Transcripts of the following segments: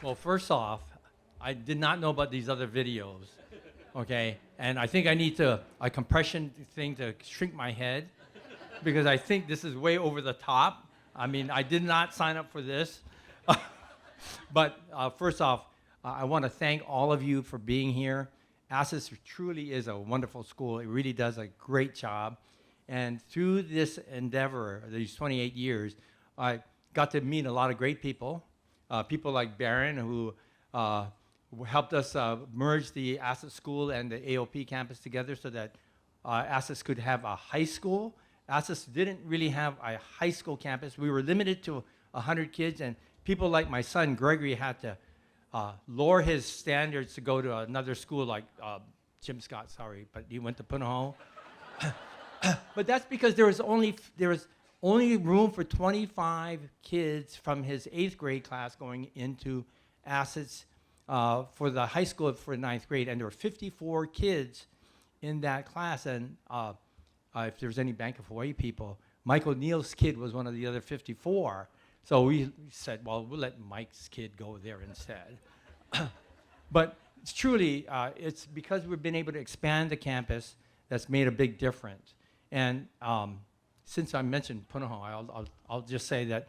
Well, first off, I did not know about these other videos, okay? And I think I need a compression thing to shrink my head because I think this is way over the top. I mean, I did not sign up for this. But first off, I want to thank all of you for being here. ASIS truly is a wonderful school. It really does a great job. And through this endeavor, these 28 years, I got to meet a lot of great people. People like Barron, who helped us merge the ASIS school and the AOP campus together so that ASIS could have a high school. ASIS didn't really have a high school campus. We were limited to 100 kids, and people like my son, Gregory, had to lower his standards to go to another school like Jim Scott, sorry, but he went to Punahou. But that's because there was only room for 25 kids from his 8th grade class going into ASIS for the high school for 9th grade, and there were 54 kids in that class. And if there's any Bank of Hawaii people, Michael Neal's kid was one of the other 54. So we said, well, we'll let Mike's kid go there instead. But it's truly, it's because we've been able to expand the campus that's made a big difference. And since I mentioned Punahou, I'll just say that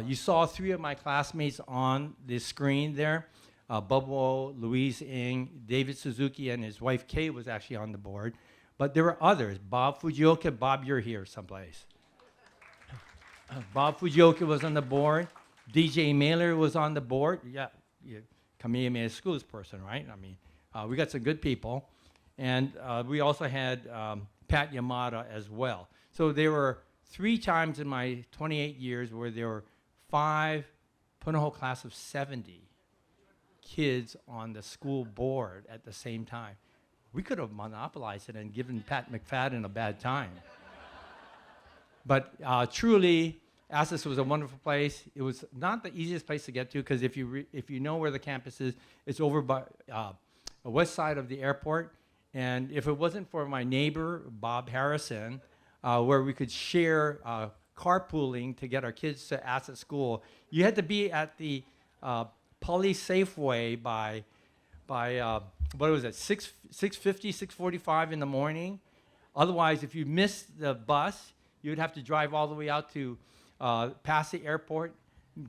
you saw 3 of my classmates on the screen there. Bubbo, Louise Ng, David Suzuki, and his wife Kay was actually on the board. But there were others. Bob Fujioka. Bob, you're here someplace. Bob Fujioka was on the board. DJ Mailer was on the board. Yeah, Kamehameha Schools person, right? I mean, we got some good people. And we also had Pat Yamada as well. So there were 3 times in my 28 years where there were 5 Punahou class of 70 kids on the school board at the same time. We could have monopolized it and given Pat McFadden a bad time. But truly, ASIS was a wonderful place. It was not the easiest place to get to because if you know where the campus is, it's over by the west side of the airport. And if it wasn't for my neighbor, Bob Harrison, where we could share carpooling to get our kids to ASIS school, you had to be at the Poly Safeway by what was it, 6:50, 6:45 in the morning. Otherwise, if you missed the bus, you would have to drive all the way out to past the airport.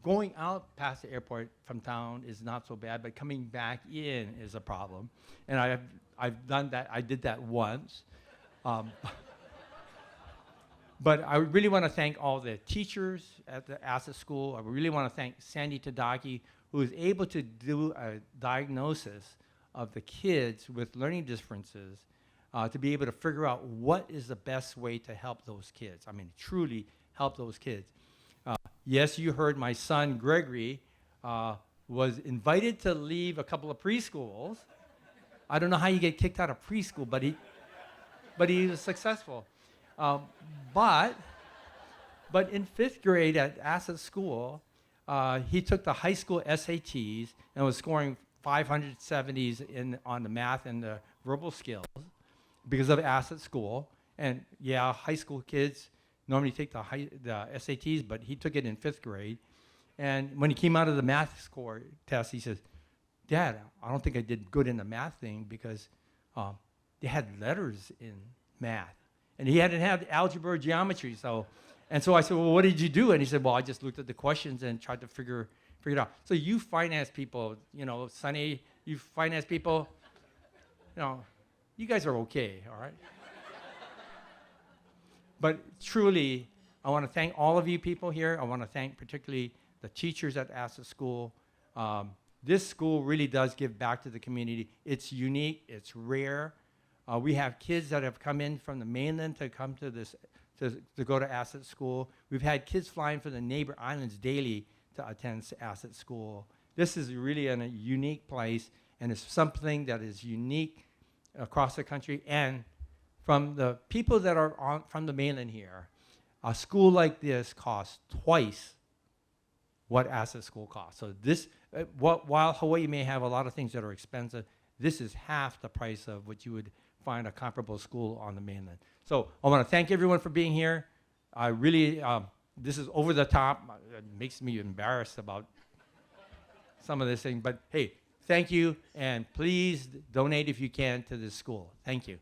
Going out past the airport from town is not so bad, but coming back in is a problem. And I've done that. I did that once. But I really want to thank all the teachers at the ASIS school. I really want to thank Sandy Tadaki, who was able to do a diagnosis of the kids with learning differences to be able to figure out what is the best way to help those kids. I mean, truly help those kids. Yes, you heard my son, Gregory, was invited to leave a couple of preschools. I don't know how you get kicked out of preschool, but he was successful. But in 5th grade at ASIS school, he took the high school SATs and was scoring 570s on the math and the verbal skills because of ASIS school. And yeah, high school kids normally take the SATs, but he took it in 5th grade. And when he came out of the math score test, he says, Dad, I don't think I did good in the math thing because they had letters in math. And he hadn't had algebra or geometry. So I said, well, what did you do? And he said, well, I just looked at the questions and tried to figure it out. So you finance people, Sonny, you finance people, you guys are okay, all right? But truly, I want to thank all of you people here. I want to thank particularly the teachers at ASIS School. This school really does give back to the community. It's unique. It's rare. We have kids that have come in from the mainland to come to this, to go to ASIS School. We've had kids flying from the neighbor islands daily to attend ASIS School. This is really a unique place, and it's something that is unique across the country. And from the people that are from the mainland here, a school like this costs twice what ASIS School costs. So this, while Hawaii may have a lot of things that are expensive, this is half the price of what you would find a comparable school on the mainland. So I want to thank everyone for being here. I really, this is over the top. It makes me embarrassed about some of this thing. But hey, thank you, and please donate if you can to this school. Thank you.